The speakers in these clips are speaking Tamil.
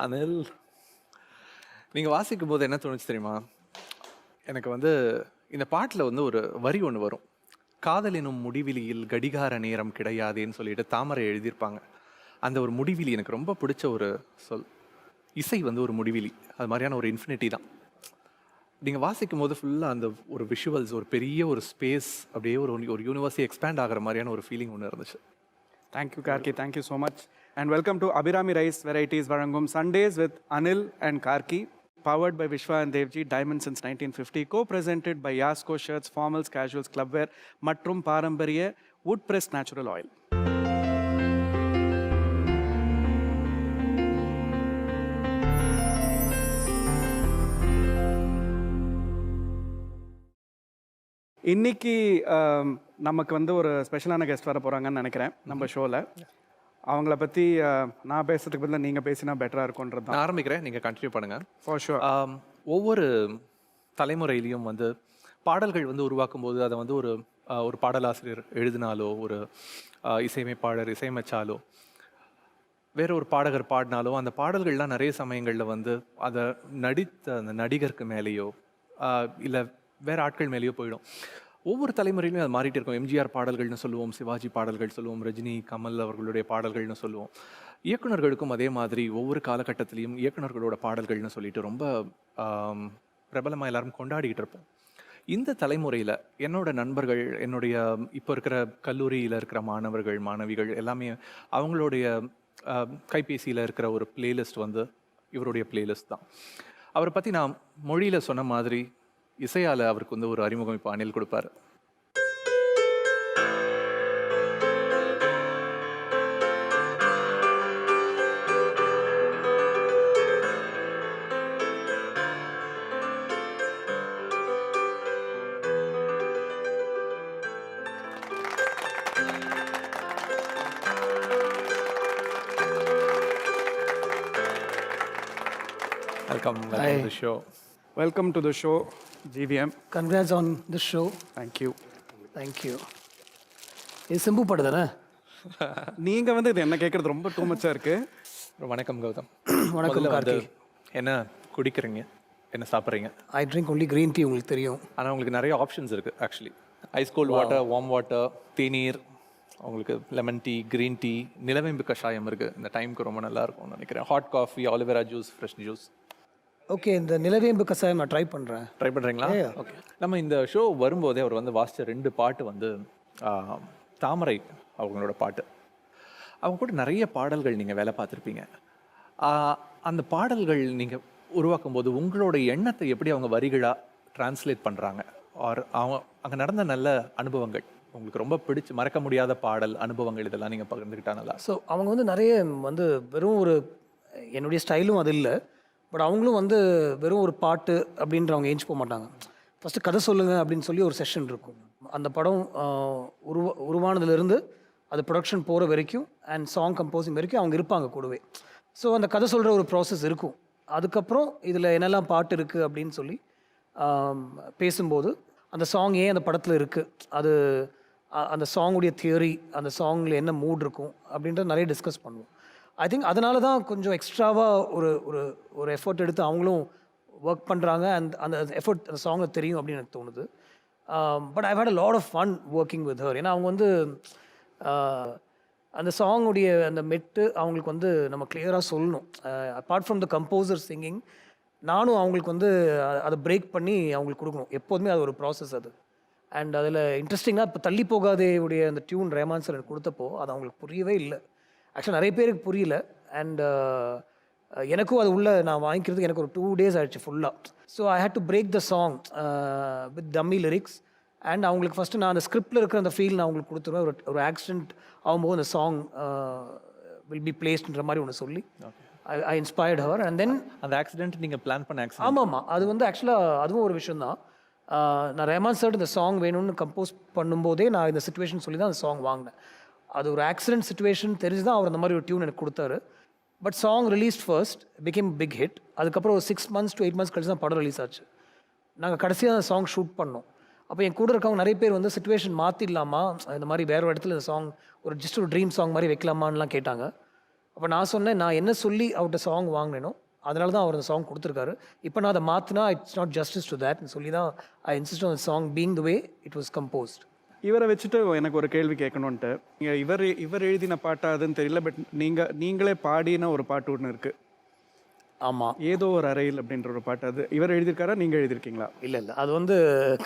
அனில், நீங்க வாசிக்கும்போது என்ன தோணுச்சு தெரியுமா? எனக்கு வந்து இந்த பாட்டுல வந்து ஒரு வரி ஒண்ணு வரும். "காதல் எனும் முடிவிலியில் கடிகார நேரம் கிடையாதேன்னு" சொல்லிட்டு தாமரை எழுதியிருப்பாங்க. அந்த ஒரு முடிவிலி எனக்கு ரொம்ப பிடிச்ச ஒரு சொல். இசை வந்து ஒரு முடிவிலி. அது மாரியான ஒரு இன்ஃபினிட்டி தான். நீங்க வாசிக்கும்போது ஃபுல்லா அந்த ஒரு விஷுவல்ஸ், ஒரு பெரிய ஒரு ஸ்பேஸ், அப்படியே ஒரு யூனிவர்ஸே எக்ஸ்பேண்ட் ஆகுற மாரியான ஒரு ஃபீலிங் ஒண்ணு இருந்துச்சு. Thank you, Karki. Thank you so much. And welcome to Abhirami Rice Varieties Varangum Sundays with Anil and Karki. Powered by Vishwa and Devji, Diamond since 1950. Co-presented by Yasko Shirts, Formals, Casuals, Clubwear, Matrum Parambariya, Wood Pressed Natural Oil. இன்னைக்கு நமக்கு வந்து ஒரு ஸ்பெஷலான கெஸ்ட் வர போகிறாங்கன்னு நினைக்கிறேன் நம்ம ஷோவில். அவங்கள பற்றி நான் பேசுறதுக்கு பதிலாக நீங்கள் பேசினா பெட்டராக இருக்கும்ன்றது தான். நான் ஆரம்பிக்கிறேன், நீங்கள் கண்டினியூ பண்ணுங்க. For sure. ஒவ்வொரு தலைமுறையிலையும் வந்து பாடல்கள் வந்து உருவாக்கும் போது அதை வந்து ஒரு பாடலாசிரியர் எழுதினாலோ, ஒரு இசையமைப்பாளர் இசையமைச்சாலோ, வேற ஒரு பாடகர் பாடினாலோ, அந்த பாடல்கள்லாம் நிறைய சமயங்களில் வந்து அதை நடித்த அந்த நடிகருக்கு மேலேயோ இல்லை வேற ஆட்கள் மேலேயோ போயிடும். ஒவ்வொரு தலைமுறையிலும் அது மாறிட்டு இருக்கும். எம்ஜிஆர் பாடல்கள்னு சொல்லுவோம், சிவாஜி பாடல்கள் சொல்லுவோம், ரஜினி கமல் அவர்களுடைய பாடல்கள்னு சொல்லுவோம். இயக்குநர்களுக்கும் அதே மாதிரி ஒவ்வொரு காலகட்டத்திலையும் இயக்குநர்களோட பாடல்கள்னு சொல்லிட்டு ரொம்ப பிரபலமாக எல்லாரும் கொண்டாடிக்கிட்டு இருப்போம். இந்த தலைமுறையில் என்னோட நண்பர்கள், என்னுடைய இப்போ இருக்கிற கல்லூரியில் இருக்கிற மாணவர்கள் மாணவிகள் எல்லாமே அவங்களுடைய கைபேசியில் இருக்கிற ஒரு பிளேலிஸ்ட் வந்து இவருடைய பிளேலிஸ்ட் தான். அவரை பற்றி நான் மொழியில் சொன்ன மாதிரி இசையால் அவருக்கு வந்து ஒரு அறிமுகம் இப்போ அனில் கொடுப்பாரு. Welcome to the show. Welcome to the show, GVM. Congrats on the show. Thank you. Thank you. இது சிம்பு பாட்டு தானே? நீங்கள் வந்து இது என்ன கேட்குறது ரொம்ப டூ மச்சாக இருக்கு. வணக்கம் கௌதம். வணக்கம் கார்த்தி. என்ன குடிக்கிறீங்க, என்ன சாப்பிட்றீங்க? I drink only green tea. உங்களுக்கு தெரியும். ஆனால் உங்களுக்கு நிறைய ஆப்ஷன்ஸ் இருக்குது actually. Ice cold water, warm water, தேநீர், உங்களுக்கு லெமன் டீ, க்ரீன் டீ, நிலவேம்பு கஷாயம் இருக்குது. இந்த டைமுக்கு ரொம்ப நல்லா இருக்கும்னு நினைக்கிறேன். Hot coffee, aloe vera juice, fresh juice. Okay, இந்த நிலவேம்பு கஷாயம் நான் ட்ரை பண்ணுறேன். ட்ரை பண்ணுறீங்களா? ஓகே. நம்ம இந்த ஷோ வரும்போதே அவர் வந்து வாசித்த 2 பாட்டு வந்து தாமரை அவங்களோட பாட்டு. அவங்க கூட நிறைய பாடல்கள் நீங்கள் வேலை பார்த்துருப்பீங்க. அந்த பாடல்கள் நீங்கள் உருவாக்கும் போது உங்களோட எண்ணத்தை எப்படி அவங்க வரிகளாக டிரான்ஸ்லேட் பண்ணுறாங்க? அவங்க அங்கே நடந்த நல்ல அனுபவங்கள், உங்களுக்கு ரொம்ப பிடிச்சி மறக்க முடியாத பாடல் அனுபவங்கள், இதெல்லாம் நீங்கள் பகிர்ந்துக்கிட்டா நல்லா. ஸோ அவங்க வந்து நிறைய வந்து வெறும் ஒரு என்னுடைய ஸ்டைலும் அது இல்லை, பட் அவங்களும் வந்து வெறும் ஒரு பாட்டு அப்படின்ற அவங்க ஏஞ்சி போக மாட்டாங்க. ஃபஸ்ட்டு கதை சொல்லுங்கள் அப்படின்னு சொல்லி ஒரு செஷன் இருக்கும். அந்த படம் உருவானதுலேருந்து அது ப்ரொடக்ஷன் போகிற வரைக்கும் அண்ட் சாங் கம்போசிங் வரைக்கும் அவங்க இருப்பாங்க கூடவே. ஸோ அந்த கதை சொல்கிற ஒரு ப்ராசஸ் இருக்கும். அதுக்கப்புறம் இதில் என்னெல்லாம் பாட்டு இருக்குது அப்படின்னு சொல்லி பேசும்போது அந்த சாங் ஏன் அந்த படத்தில் இருக்குது, அது அந்த சாங்குடைய தியரி, அந்த சாங்கில் என்ன மூட் இருக்கும் அப்படின்றத நிறைய டிஸ்கஸ் பண்ணுவோம். ஐ திங்க் அதனால தான் கொஞ்சம் எக்ஸ்ட்ராவாக ஒரு எஃபர்ட் எடுத்து அவங்களும் ஒர்க் பண்ணுறாங்க. அந்த எஃபர்ட் அந்த சாங்கில் தெரியும் அப்படின்னு எனக்கு தோணுது. But I had a lot of fun working with her. ஏன்னா அவங்க வந்து அந்த சாங்குடைய அந்த மெட்டு அவங்களுக்கு வந்து நம்ம கிளியராக சொல்லணும். Apart from the composer singing, நானும் அவங்களுக்கு வந்து அதை பிரேக் பண்ணி அவங்களுக்கு கொடுக்கணும். எப்போதுமே அது ஒரு ப்ராசஸ் அது. அண்ட் அதில் இன்ட்ரெஸ்டிங்காக இப்போ தள்ளி போகாதே உடைய அந்த டியூன் ரஹ்மான் சார் எனக்கு கொடுத்தப்போ அது அவங்களுக்கு புரியவே இல்லை. ஆக்சுவலாக நிறைய பேருக்கு புரியல. அண்ட் எனக்கும் அது உள்ள நான் வாங்கிக்கிறதுக்கு எனக்கு ஒரு 2 days ஆகிடுச்சு ஃபுல்லாக. So I had to break the song with dummy lyrics. And அவங்களுக்கு ஃபஸ்ட்டு நான் அந்த ஸ்கிரிப்டில் இருக்கிற அந்த ஃபீல் நான் அவங்களுக்கு கொடுத்துருவேன். ஒரு ஆக்சிடென்ட் ஆகும்போது அந்த சாங் வில் பி பிளேஸ்ட்ன்ற மாதிரி ஒன்று சொல்லி ஐ இன்ஸ்பயர்ட் ஹர். அண்ட் தென் அந்த ஆக்சிடென்ட் நீங்கள் பிளான் பண்ண ஆக்சிடென்ட்? ஆமாம், அது வந்து ஆக்சுவலாக அதுவும் ஒரு விஷயம் தான். நான் ரஹ்மான் சார் இந்த சாங் வேணும்னு கம்போஸ் பண்ணும்போதே நான் இந்த சுச்சுவேஷன் சொல்லி தான் அந்த சாங் வாங்கினேன். அது ஒரு ஆக்சிடென்ட் சுச்சுவேஷன் தெரிஞ்சு தான் அவர் அந்த மாதிரி ஒரு டியூன் எனக்கு கொடுத்தாரு. But song released first, became big hit. அதுக்கப்புறம் ஒரு 6 months to 8 months கழிச்சு தான் படம் ரிலீஸ் ஆச்சு. நாங்கள் கடைசியாக அந்த சாங் ஷூட் பண்ணோம். அப்போ என் கூட இருக்கவங்க நிறைய பேர் வந்து சுச்சுவேஷன் மாற்றிடலாமா, இந்த மாதிரி வேறு ஒரு இடத்துல இந்த சாங் ஒரு ஜஸ்ட் ஒரு ட்ரீம் சாங் மாதிரி வைக்கலாமான்லாம் கேட்டாங்க. அப்போ நான் சொன்னேன், நான் என்ன சொல்லி அவர்கிட்ட சாங் வாங்கினேனோ அதனால தான் அவர் அந்த சாங் கொடுத்துருக்காரு. இப்போ நான் அதை மாற்றினா இட்ஸ் நாட் ஜஸ்டிஸ் டு தேட்னு சொல்லி தான் I insist on song being the way it was composed. இவரை வச்சுட்டு எனக்கு ஒரு கேள்வி கேட்கணுன்ட்டு, நீங்கள் இவர் எழுதின பாட்டா அதுன்னு தெரியல, பட் நீங்களே பாடின ஒரு பாட்டு ஒன்று இருக்குது, ஆமாம். ஏதோ ஒரு அறையில் அப்படின்ற ஒரு பாட்டு. அது இவர் எழுதியிருக்காரா, நீங்கள் எழுதியிருக்கீங்களா? இல்லை அது வந்து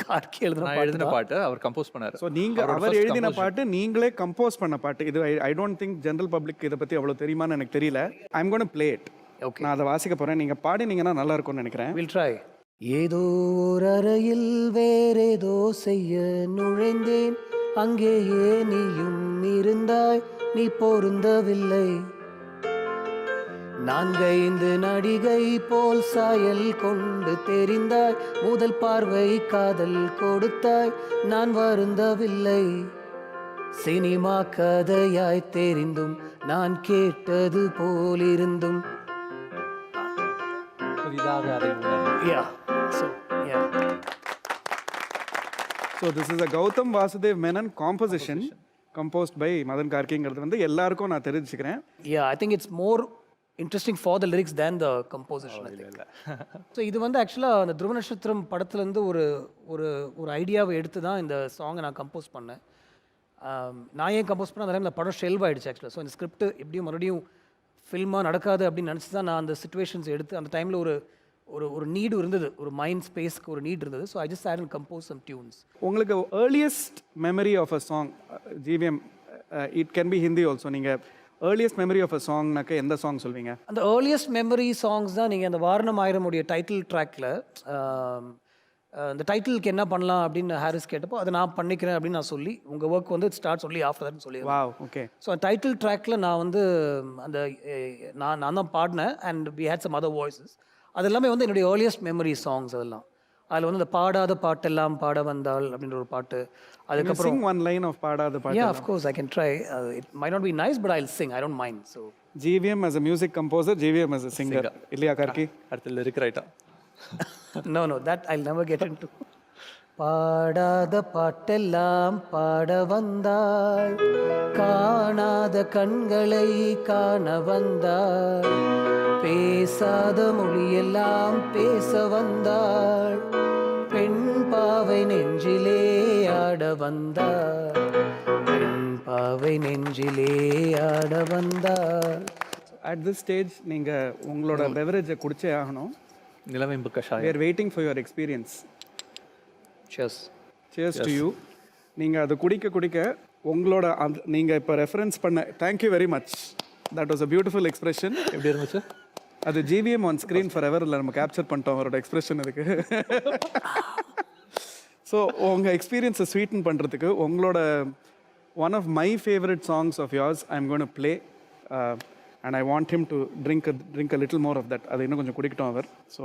கார்கி நான் எழுதின பாட்டு அவர் கம்போஸ் பண்ணார். ஸோ நீங்கள் அவர் எழுதின பாட்டு நீங்களே கம்போஸ் பண்ண பாட்டு. இது I don't think general public இதை பற்றி அவ்வளோ தெரியுமான்னு எனக்கு தெரியல. I am gonna play it. Okay, நான் அதை வாசிக்க போகிறேன், நீங்கள் பாடினீங்கன்னா நல்லா இருக்கும்னு நினைக்கிறேன். Will try. ஏதோ ஒரு அறையில் வேறேதோ செய்ய நுழைந்தேன், அங்கேயே நீயும் இருந்தாய், நீ பொருந்தவில்லை. 4-5 நடிகை போல் சாயல் கொண்டு தெரிந்தாய், முதல் பார்வை காதல் கொடுத்தாய், நான் வருந்தவில்லை. சினிமா கதையாய் தெரிந்தும் நான் கேட்டது போலிருந்தும். புதிதாக அதை Yeah. Yeah. So this is a Gautham Vasudev Menon composition, composed by Madhan கார்கிங்கிறது வந்து எல்லாருக்கும் நான் தெரிஞ்சுக்கிறேன். Yeah, I think it's more interesting for the lyrics than the composition. I think. So இது வந்து ஆக்சுவலாக அந்த துருவ நட்சத்திரம் படத்துலேருந்து ஒரு ஒரு ஒரு ஐடியாவை எடுத்து தான் இந்த சாங்கை நான் கம்போஸ் பண்ணேன். நான் ஏன் கம்போஸ் பண்ணேன், அந்த டைம் இந்த படம் ஷெல்வ் ஆகிடுச்சு ஆக்சுவலாக. ஸோ இந்த ஸ்கிரிப்ட் எப்படியும் மறுபடியும் ஃபில்மாக நடக்காது அப்படின்னு நினச்சி தான் நான் அந்த சுச்சுவேஷன்ஸ் எடுத்து, அந்த டைமில் ஒரு ஒரு ஒரு நீடு இருந்தது, ஒரு மைண்ட் ஸ்பேஸ்க்கு ஒரு நீட் இருந்தது. So I just had and compose some tunes. உங்களுக்கு earliest memory of a song, GVM, it can be Hindi also, நீங்கள் ஏர்லியஸ்ட் மெமரி ஆஃப் அ சாங்னாக்க எந்த சாங் சொல்வீங்க? அந்த ஏர்லியஸ்ட் மெமரி சாங்ஸ் தான் நீங்கள் அந்த வாரணம் ஆயிரமுடைய டைட்டில் ட்ராக்கில் இந்த டைட்டிலுக்கு என்ன பண்ணலாம் அப்படின்னு ஹாரிஸ் கேட்டப்போ அதை நான் பண்ணிக்கிறேன் அப்படின்னு நான் சொல்லி, உங்கள் ஒர்க் வந்து ஸ்டார்ட் சொல்லி ஆஃப்டர் தட்னு சொல்லி. Wow, okay. ஸோ டைட்டில் ட்ராக்கில் நான் வந்து அந்த நான் தான் பாடினேன் and we had some other voices. அது எல்லாமே வந்து என்னுடைய ஏர்லியஸ்ட் மெமரி சாங்ஸ். அதெல்லாம் அதில் வந்து இந்த பாடாத பாட்டெல்லாம் பாட வந்தாள் அப்படின்ற ஒரு பாட்டு. அதுக்கப்புறம் sing one line of பாடாத பாட்டு. Yeah, of course I can try. It might not be nice but I'll sing. I don't mind. So GVM as a music composer, GVM as a singer. இல்லையா கார்கி? அடுத்த லிரிக் ரைட்டா? No, that I'll never get into. பாடாத பாட்டெல்லாம் பாட வந்தாள், காணாத கண்களை காண வந்தாள், பேசாத மொழியெல்லாம் பேச வந்தாள், பெண் பாவை நெஞ்சிலே ஆட வந்தாள், பெண் பாவை நெஞ்சிலே ஆட வந்தாள். At this stage நீங்கள் உங்களோட பெவரேஜை குடிச்சே ஆகணும். நிலவேம்பு We கஷாயம். are waiting for your experience. Cheers. Cheers to you. நீங்கள் அது குடிக்க குடிக்க உங்களோட நீங்கள் இப்போ ரெஃபரன்ஸ் பண்ண, thank you very much, that was a beautiful expression. எப்படி இருந்துச்சு? அது GVM on screen for ever இல்லை, நம்ம கேப்சர் பண்ணிட்டோம் அவரோட எக்ஸ்பிரஷன் இதுக்கு. ஸோ உங்கள் எக்ஸ்பீரியன்ஸை ஸ்வீட்டன் பண்ணுறதுக்கு உங்களோட one of my favourite songs of yours I'm gonna play, and I want him to drink a little more of that. அதை இன்னும் கொஞ்சம் குடிக்கட்டும் அவர். ஸோ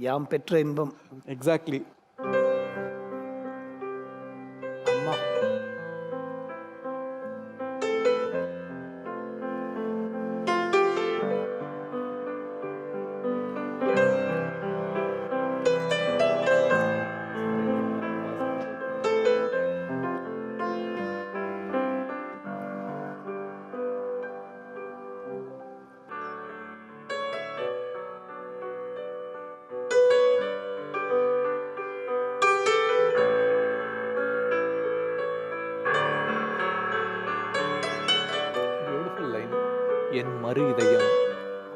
யாம் பெற்ற இன்பம். எக்ஸாக்ட்லி. அம்மா பியூட்டிஃபுல் லைன். என் மறு இதயம்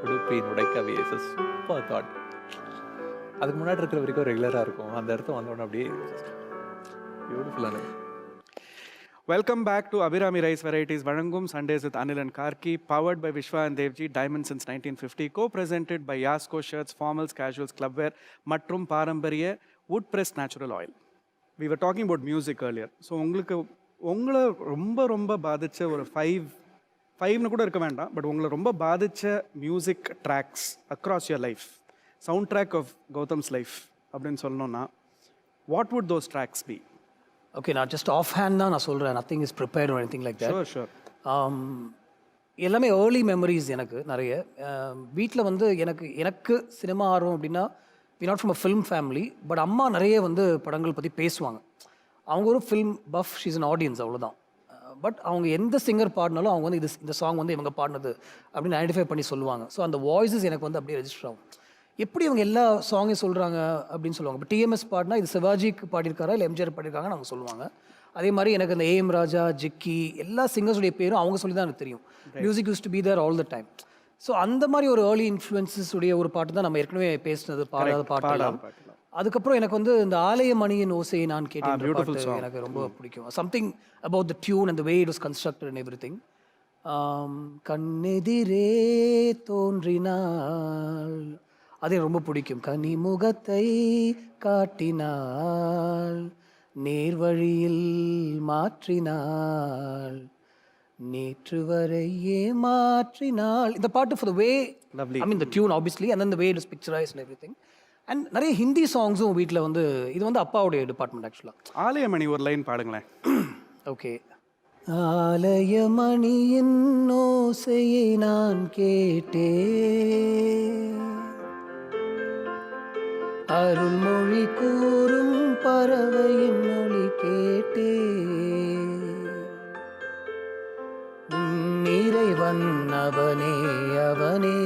உடுப்பின் உடைக்கவே. Super thought. அதுக்கு முன்னாடி இருக்கிற வரைக்கும் ரெகுலராக இருக்கும், அந்த இடத்த வந்தோடனே அப்படியே பியூட்டிஃபுல்லான. Welcome back to Abhirami Rice Varieties Varangum Sundays with Anil and Karki, powered by Vishwa and Devji, Diamond since 1950, co-presented by Yasko Shirts, Formals, Casuals, Clubwear, Matrum Parambariya, Wood Pressed Natural Oil. We were talking about music earlier. So உங்களை ரொம்ப பாதிச்ச ஒரு 5 கூட இருக்க வேண்டாம், பட் உங்களை ரொம்ப பாதிச்ச music tracks across your life, sound track of Gautham's life அப்படின்னு சொல்லணும்னா, what would those tracks be? Okay, நான் ஜஸ்ட் ஆஃப் ஹேண்ட் தான் நான் சொல்கிறேன். Nothing is prepared or anything like that. Sure. எல்லாமே ஏர்லி மெமரிஸ் எனக்கு நிறைய. வீட்டில் வந்து எனக்கு சினிமா ஆர்வம் அப்படின்னா, we not from a film family, but அம்மா நிறைய வந்து படங்கள் பற்றி பேசுவாங்க. அவங்க ஒரு film buff, she's an audience, அவ்வளோதான். பட் அவங்க எந்த சிங்கர் பாடினாலும் அவங்க வந்து இந்த சாங் வந்து இவங்க பாடினது அப்படின்னு ஐடென்டிஃபை பண்ணி சொல்லுவாங்க. ஸோ அந்த வாய்ஸஸ் எனக்கு வந்து அப்படியே ரெஜிஸ்டர் ஆகும். எப்படி அவங்க எல்லா சாங்கையும் சொல்கிறாங்க அப்படின்னு சொல்லுவாங்க. இப்போ டிஎம்எஸ் பாடினா இது சிவாஜிக்கு பாடியிருக்காரா இல்லை எம்ஜிஆர் பாடியிருக்காங்கன்னு அவங்க சொல்லுவாங்க. அதே மாதிரி எனக்கு அந்த ஏஎம் ராஜா, ஜிக்கி எல்லா சிங்கர்ஸுடைய பேரும் அவங்க சொல்லி தான் எனக்கு தெரியும். Music used to be there all the time. So அந்த மாதிரி ஒரு ஏர்லி இன்ஃப்ளூயன்சஸ் உடைய ஒரு பாட்டு தான் நம்ம ஏற்கனவே பேசினது, பாடாத பாடலாம். அதுக்கப்புறம் எனக்கு வந்து இந்த ஆலய மணியின் ஓசையை நான் கேட்டேன் எனக்கு ரொம்ப பிடிக்கும். Something about the tune and the way it was constructed and everything. கண்ணெதிரே தோன்றினாள் அது ரொம்ப பிடிக்கும். கனிமுகத்தை காட்டினாள், நேர்வழியில் மாற்றினாள், நேற்று வரை ஏமாற்றினாள். இந்த பாட்டு for the way I mean the tune obviously and then the way it is picturised and everything. And நிறைய ஹிந்தி சாங்ஸும் வீட்டில் வந்து இது வந்து அப்பாவுடைய டிபார்ட்மெண்ட் ஆக்சுவலாக. ஆலயமணி ஒரு லைன் பாடுங்களேன். ஓகே. ஆலயமணியின் ஓசையை நான் கேட்டேன், அருள்மொழி கூறும் பறவையின் மொழி கேட்டேன், இறைவன் அவனே அவனே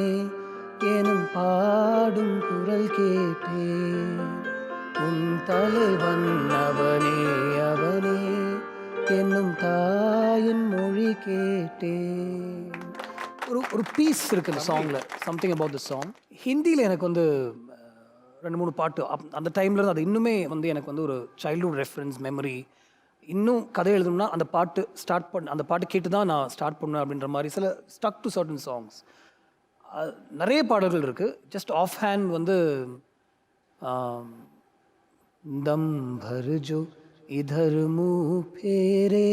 எனும் பாடும் குரல் கேட்டேன், உன் தலைவன் அவனே அவனே என்னும் தாயின் மொழி கேட்டேன். ஒரு பீஸ் இருக்கு இந்த சாங்ல, சம்திங் அபவுட் தி சாங். ஹிந்தியில் எனக்கு வந்து 2-3 பாட்டு அந்த டைம்ல இருந்து அது இன்னுமே வந்து எனக்கு வந்து ஒரு சைல்ட்ஹுட் ரெஃபரன்ஸ் மெமரி. இன்னும் கதை எழுதணும்னா அந்த பாட்டு அந்த பாட்டு கேட்டு தான் நான் ஸ்டார்ட் பண்ணுவேன் அப்படின்ற மாதிரி சில ஸ்டக் டு சர்டன் சாங்ஸ். நிறைய பாடல்கள் இருக்குது. ஜஸ்ட் ஆஃப் ஹேண்ட் வந்து தம் भर जो इधर मुँह फेरे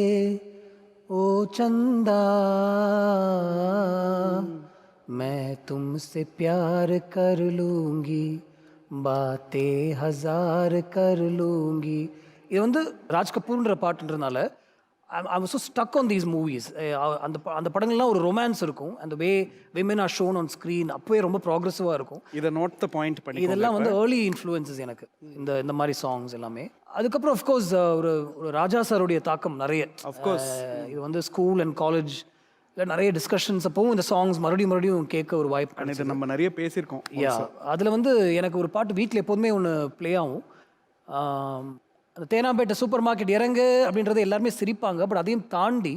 ओ चंदा मैं तुमसे प्यार कर लूँगी बातें 1000 कर लूँगी. இது வந்து ராஜ் கபூர்ன்ற பாட்டுன்றதுனால I was so stuck on these movies. அந்த படங்கள்லாம் ஒரு ரொமான்ஸ் இருக்கும். அந்த way women are shown on screen அப்போவே ரொம்ப ப்ராக்ரெசிவாக இருக்கும். இதை நோட் த பாயிண்ட் பண்ணி இதெல்லாம் வந்து ஏர்லி இன்ஃப்ளூயன்சஸ் எனக்கு இந்த மாதிரி சாங்ஸ் எல்லாமே. அதுக்கப்புறம் அஃப்கோர்ஸ் ஒரு ராஜா சாருடைய தாக்கம் நிறைய. அஃப்கோர்ஸ் இது வந்து ஸ்கூல் அண்ட் காலேஜ் இல்லை நிறைய டிஸ்கஷன்ஸ் அப்பவும் இந்த சாங்ஸ் மறுபடியும் கேட்க ஒரு வாய்ப்பு. இது நம்ம நிறைய பேசியிருக்கோம். அதில் வந்து எனக்கு ஒரு பாட்டு வீட்டில் எப்போதுமே ஒன்று ப்ளே ஆகும். அந்த தேனாம்பேட்டை சூப்பர் மார்க்கெட் இறங்கு அப்படின்றத எல்லாருமே சிரிப்பாங்க. பட் அதையும் தாண்டி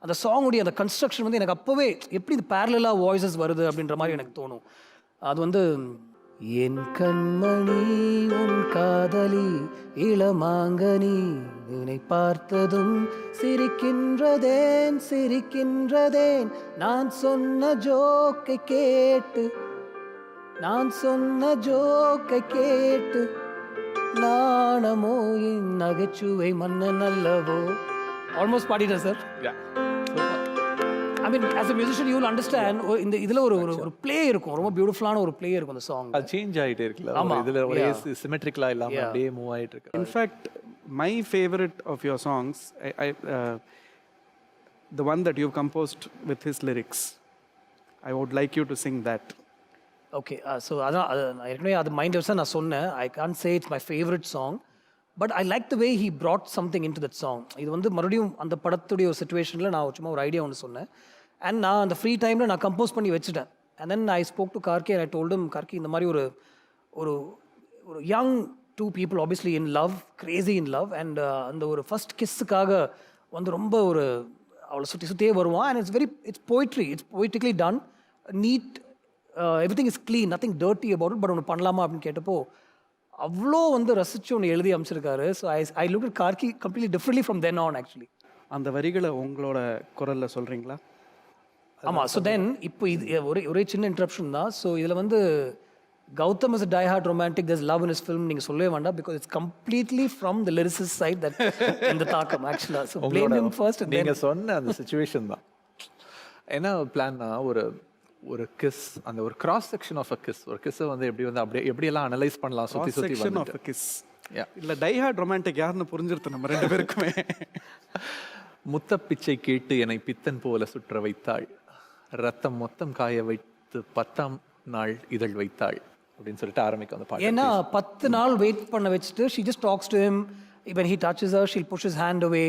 அந்த சாங்குடைய அந்த கன்ஸ்ட்ரக்ஷன் வந்து எனக்கு அப்போவே எப்படி இந்த பேரலாக வாய்ஸஸ் வருது அப்படின்ற மாதிரி எனக்கு தோணும். அது வந்து என் கண்மணி உன் காதலி இளமாங்கனி உன்னை பார்த்ததும் சிரிக்கின்றதேன் நான் சொன்ன ஜோக்கை கேட்டு நாணமோ என் நகைச்சுவை மன்னன் அல்லவோ. ஆல்மோஸ்ட் பாடிட்டேன் sir. I mean as a musician you will understand இந்த இதில் ஒரு ப்ளே இருக்கும், ரொம்ப பியூட்டிஃபுல்லான ஒரு ப்ளே இருக்கும் அந்த சாங். அது சேஞ்ச் ஆகிட்டே இருக்குல்ல. ஆமாம், இதில் ஒரே சிமெட்ரிக்கலாக இல்லாமல் அப்படியே மூவ் ஆகிட்டு இருக்கு. In fact my favourite of your songs the one that you've composed with his lyrics. I would like you to sing that. Okay. So அதான் ஏற்கனவே அது மைண்ட் வச்சு நான் சொன்னேன். I can't say it's my favourite song, but I like the way he brought something into that song. இது வந்து மறுபடியும் அந்த படத்துடைய ஒரு சுச்சுவேஷனில் நான் சும்மா ஒரு ஐடியா ஒன்று சொன்னேன். அண்ட் நான் அந்த ஃப்ரீ டைமில் நான் கம்போஸ் பண்ணி வச்சுட்டேன். And then I spoke to Karky and I told him, Karky இந்த மாதிரி ஒரு young two people obviously in love, crazy in love, and அந்த ஒரு ஃபர்ஸ்ட் கிஸ்ஸுக்காக வந்து ரொம்ப ஒரு அவளை சுற்றியே வருவான். And it's poetically done, neat, everything is clean, nothing dirty about it. But ஒன்று பண்ணலாமா அப்படின்னு கேட்டப்போ அவ்வளோ வந்து ரசித்து ஒன்று எழுதி அமைச்சிருக்காரு. So I look at Karky completely differently from then on actually. அந்த வரிகளை உங்களோட குரலில் சொல்கிறீங்களா? ஆமாம். ஸோ தென் இப்போ இது ஒரே சின்ன இன்ட்ரப்ஷன் தான். ஸோ இதில் வந்து Gautham is a die-hard romantic, there's love in his film நீங்கள் சொல்லவே வேண்டாம், because it's completely from the lyricist side that இந்த தாக்கம் ஆக்சுவலாக. So blame him first. நீங்கள் சொன்ன அந்த சிச்சுவேஷன் தான் என்ன பிளான்னா, ஒரு கிஸ், அந்த ஒரு cross section of a kiss, ஒரு கிஸ்ஸை வந்து அப்படியே எப்படியெல்லாம் அனலைஸ் பண்ணலாம், சுற்றி செக்ஷன் ஆஃப் அ கிஸ். இல்லை டை-ஹார்ட் ரொமான்டிக் யாருன்னு புரிஞ்சிருத்து நம்ம ரெண்டு பேருக்குமே. முத்தப்பிச்சை கேட்டு என்னை பித்தன் போல சுற்ற வைத்தாள், ரத்தம் மொத்தம் காய வைத்து 10ஆம் நாள் இதழ் வைத்தாள் அப்படின்னு சொல்லிட்டு ஆரம்பிக்கும் அந்த பாட்டு. ஏன்னா 10 நாள் வெயிட் பண்ண வச்சுட்டு she just talks to him. When he touches her, she'll push his hand away.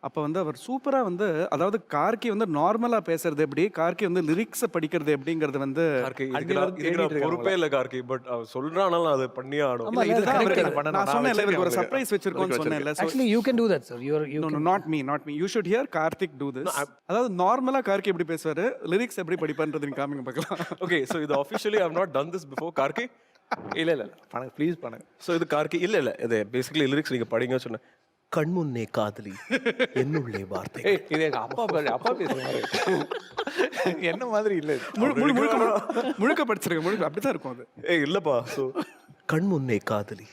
அப்போ வந்து அவர் சூப்பராக வந்து அதாவது கார்கி வந்து நார்மலாக பேசுறது எப்படி, கார்கி வந்து லிரிக்ஸை படிக்கிறது எப்படிங்கிறது வந்து கார்கி இதுக்கு நான் பொறுப்பே இல்லை கார்கி, பட் அவன் சொல்றானால அதை பண்ணியே ஆடும். ஆமா, இல்ல, இதுதான் correct. அவருக்கு நான் சொன்னேன்ல, இவருக்கு ஒரு சர்ப்ரைஸ் வச்சிருக்கோம்னு சொன்னேன்ல. So, Actually, you can do that, sir. You no, can. no, not me. You should hear Karthik do this. அதாவது நார்மலா கார்கி எப்படி பேசுவாரு, லிரிக்ஸ் எப்படி படிப்பான்றது நீங்க காமிங்க பார்க்கலாம். ஓகே, ஸோ இது officially I have not done this before. Karky இல்லை இல்லை பண்ணுங்க ப்ளீஸ் பண்ணுங்க. ஸோ இது கார்கி இல்லை இது பேசிக்கலி லிரிக்ஸ் நீங்கள் படிங்க சொன்னேன். கண்முன்னே காதலி என்னுள்ளே வார்த்தை. ஏய் இது எங்கள் அப்பா பேசுகிற மாதிரி என்ன மாதிரி இல்லை. முழுக்க படிச்சிருக்க, முழுக்க அப்படிதான் இருக்கும் அது. ஏய் இல்லப்பா. ஸோ கண்முன்னே காதலி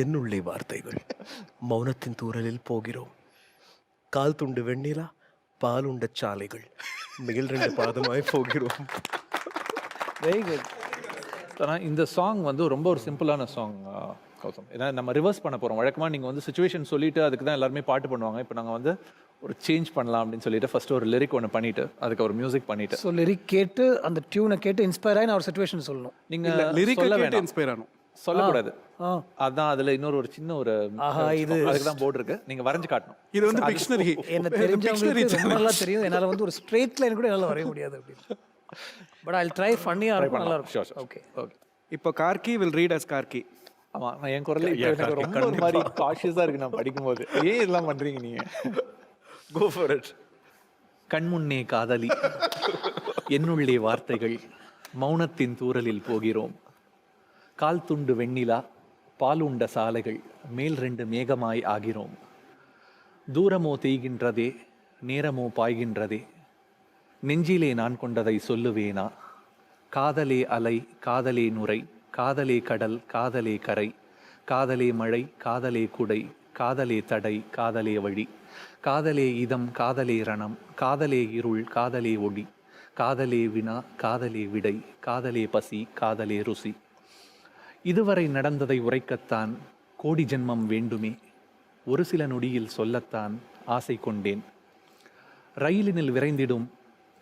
என்னுள்ளே வார்த்தைகள், மௌனத்தின் தூரலில் போகிறோம், கால் துண்டு வெண்ணிலா பால் உண்ட சாலைகள், மேல் 2 பாதமாய் போகிறோம். Very good. ஆனால் இந்த சாங் வந்து ரொம்ப ஒரு சிம்பிளான சாங் கௌதம். ஏன்னா நம்ம ரிவர்ஸ் பண்ண போகிறோம். வழக்கமாக நீங்கள் வந்து சுச்சுவேஷன் சொல்லிட்டு அதுக்கு தான் எல்லாருமே பாட்டு பண்ணுவாங்க. இப்போ நாங்கள் வந்து ஒரு சேஞ்ச் பண்ணலாம் அப்படின்னு சொல்லிட்டு ஃபர்ஸ்ட் ஒரு லிரிக் ஒன்று பண்ணிட்டு அதுக்கு ஒரு மியூசிக் பண்ணிட்டு ஸோ லிரிக் கேட்டு அந்த டியூனை கேட்டு இன்ஸ்பயர் ஆகி நான் ஒரு சுச்சுவேஷன் சொல்லணும். நீங்கள் லிரிக் சொல்ல கேட்டு வேண்டாம், இன்ஸ்பயர் ஆகணும். சொல்லக்கூடாது. ஆ அதான் அதில் இன்னொரு சின்ன ஒரு அதுக்கு தான் போர்டு இருக்கு, நீங்கள் வரைஞ்சு காட்டணும். இது வந்து பிக்ஷனரி. என்ன தெரிஞ்சவங்களுக்கு ரொம்ப நல்லா தெரியும். என்னால் வந்து ஒரு ஸ்ட்ரெயிட் லைன் கூட என்னால் வரைய முடியாது அப்படின்னு. பட் ஐ ட்ரை ஃபன்னியாக இருக்கும், நல்லா இருக்கும். Okay okay. இப்போ Karky will read as Karky. ஆமாம், நான் என் குரல் எனக்கு ரொம்ப ஒரு மாதிரி காஷியஸாக இருக்கு நான் படிக்கும்போது. ஏன் இதெல்லாம் பண்ணுறீங்க நீங்கள்? Go for it. கண்முன்னே காதலி என்னுள்ளே வார்த்தைகள், மௌனத்தின் தூரலில் போகிறோம், கால் துண்டு வெண்ணிலா பாலுண்ட சாலைகள், மேல் 2 மேகமாய் ஆகிறோம், தூரமோ தேய்கின்றதே நேரமோ பாய்கின்றதே, நெஞ்சிலே நான் கொண்டதை சொல்லுவேனா, காதலே அலை காதலே நுரை, காதலே கடல் காதலே கரை, காதலே மழை காதலே குடை, காதலே தடை காதலே வழி, காதலே இதம் காதலே ரணம், காதலே இருள் காதலே ஒளி, காதலே வினா காதலே விடை, காதலே பசி காதலே ருசி, இதுவரை நடந்ததை உரைக்கத்தான் கோடி ஜென்மம் வேண்டுமே, ஒரு சில நொடியில் சொல்லத்தான் ஆசை கொண்டேன், ரயிலினில் விரைந்திடும்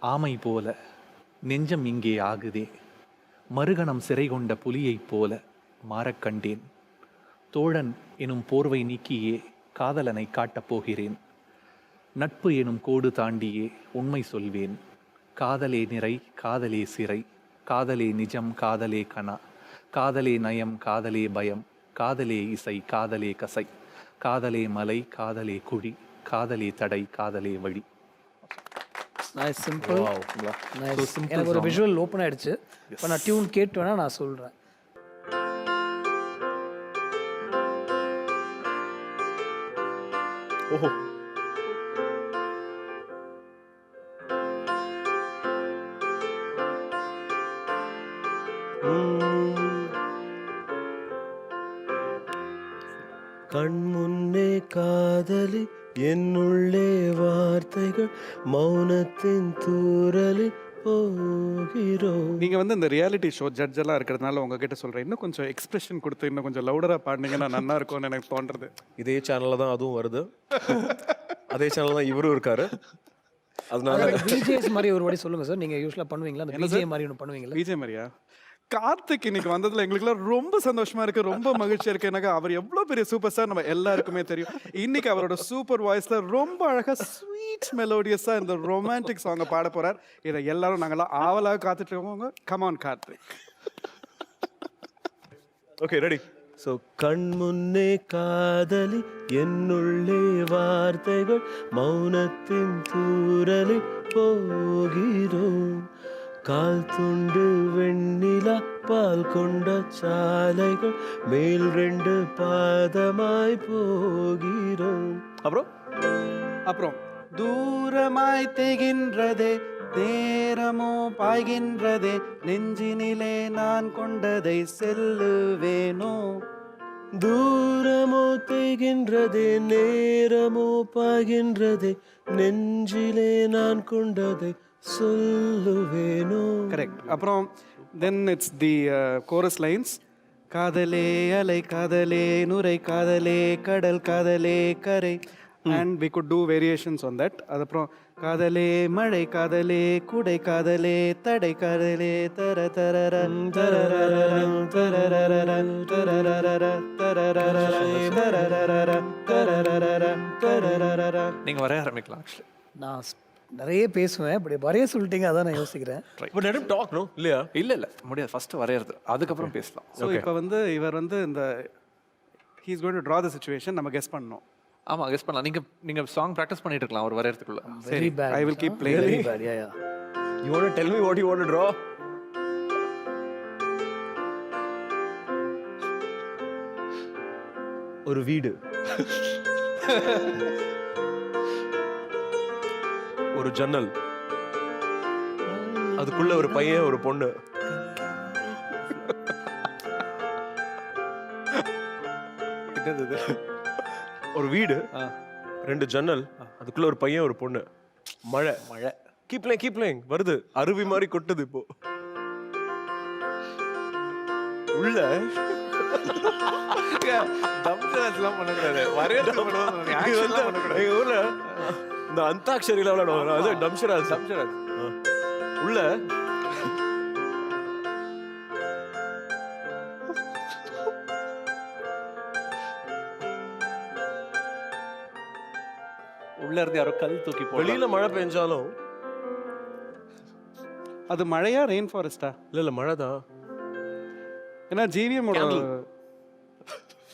ஆமை போல நெஞ்சம் இங்கே ஆகுதே, மறுகணம் சிறை கொண்ட புலியைப் போல மாறக் கண்டேன், தோழன் எனும் போர்வை நீக்கியே காதலனை காட்டப் போகிறேன், நட்பு எனும் கோடு தாண்டியே உண்மை சொல்வேன், காதலே நிறை காதலே சிறை, காதலே நிஜம் காதலே கனா, காதலே நயம் காதலே பயம், காதலே இசை காதலே கசை, காதலே மலை காதலே குழி, காதலே தடை காதலே வழி. Nice, simple. நைஸ். எனக்கு ஒரு விஷுவல் ஓப்பன் ஆயிடுச்சு. இப்போ நான் டியூன் கேட்டு வேணா நான் சொல்கிறேன். ஓஹோ. கண்முன்னே காதலி என்னுள்ளே வார்த்தைகள், மௌனத்தின் தூரலில் போகிறோம். நீங்க வந்து இந்த ரியாலிட்டி ஷோ ஜட்ஜ் எல்லாம் இருக்கிறதுனால உங்ககிட்ட சொல்றேன், இன்னும் கொஞ்சம் எக்ஸ்பிரஷன் கொடுத்து இன்னும் கொஞ்சம் லவுடரா பாடினீங்கன்னா நல்லா இருக்கும்னு எனக்கு தோன்றது. இதே சேனல்ல தான் அதுவும் வருது, அதே சேனல்ல தான் இவரும் இருக்காரு. அதனால பிஜேஎஸ் மாதிரி ஒரு வாட்டி சொல்லுங்க சார். நீங்க யூஸ்வலா பண்ணுவீங்களா அந்த பிஜே மாதிரி ஒன்று பண்ணுவீங்களா? விஜய் மாதிரியா? கார்த்திக் இன்னைக்கு வந்ததுல எங்களுக்குலாம் ரொம்ப சந்தோஷமா இருக்கு, ரொம்ப மகிழ்ச்சியா இருக்கு. எனக்கு அவர் எவ்வளவு பெரிய சூப்பர் ஸ்டார் நம்ம எல்லாருக்குமே தெரியும். இன்னைக்கு அவரோட சூப்பர் வாய்ஸ்ல ரொம்ப அழகா ஸ்வீட் மெலோடியஸா இந்த ரொமான்டிக் சாங்கை பாட போறார். இதை எல்லாரும் நாங்கெல்லாம் ஆவலாக காத்துட்டு இருக்கோங்க. Come on Karthik. Okay, ready. So கண்முன்னே காதலி என்னுள்ளே வார்த்தைகள், மௌனத்தின் தூரலில் போகிறோம், கால் துண்டு வெண்ணிலா பால் கொண்ட சாலைகள், மேல் 2 பாதமாய் போகிறோம். அப்புறம் தூரமாய் தேகின்றதே நேரமோ பாய்கின்றதே, நெஞ்சினிலே நான் கொண்டதை செல்லுவேனோ, தூரமோ தேய்கின்றதே நேரமோ பாய்கின்றதே, நெஞ்சிலே நான் கொண்டதை சொல்லுவேனோ. கரெக்ட். அப்புறம் then it's the chorus lines. காதலே அலை காதலே நுரை, காதலே கடல் காதலே கரை, and we could do variations on that. அதுக்கப்புறம் காதலே மழை காதலே குடை காதலே தடை காதலே தர தரரன் தரரரன் தரரரன் தரரரர தரரரரே தரரரர தரரரர தரரரர. நீங்க வரைய ஆரம்பிக்கலாம் ஆக்சுவலி. நான் நிறைய பேசுவேன், இப்படி வரைய சொல்லிட்டீங்க, அதான் நான் யோசிக்கிறேன். But let him talk, no? இல்லையா? இல்ல முடியாது, ஃபர்ஸ்ட் வரையறது, அதுக்கப்புறம் பேசலாம். ஸோ இப்போ வந்து இவர் வந்து இந்த he's going to draw the situation, நம்ம கெஸ் பண்ணணும். ஆமா, கெஸ் பண்ணலாம். நீங்க சாங் ப்ராக்டிஸ் பண்ணிட்டு இருக்கலாம் அவர் வரையறதுக்குள்ள. Very bad. I will keep playing. Very bad. Yeah, yeah. You want to tell me what you want to draw? ஒரு வீடு, ஒரு ஜன்னல், அதுக்குள்ள ஒரு பையன் ஒரு பொண்ணு. என்னது? ஒரு வீடு, ரெண்டு ஜன்னல், அதுக்குள்ள ஒரு பையன் ஒரு பொண்ணு, மழை. கீப் பிளேயிங் வருது, அருவி மாதிரி கொட்டுது இப்போ. உள்ள தம்ஷராஜ்லாம் பண்ணக்கூடாது, வரையறது பண்ணக்கூடாது, இது வந்து எங்க ஊர்ல இந்த அந்தாக்ஷரியில விளையாடுவாங்க, அது டம்ஷராஜ். தம்ஷராஜ். உள்ள உள்ள இருந்து யாரோ கல் தூக்கி போடலாம். வெளியில மழை பெஞ்சாலும் அது மழையா ரெயின் ஃபாரஸ்டா? இல்ல மழைதான். ஏன்னா ஜிவிஎம்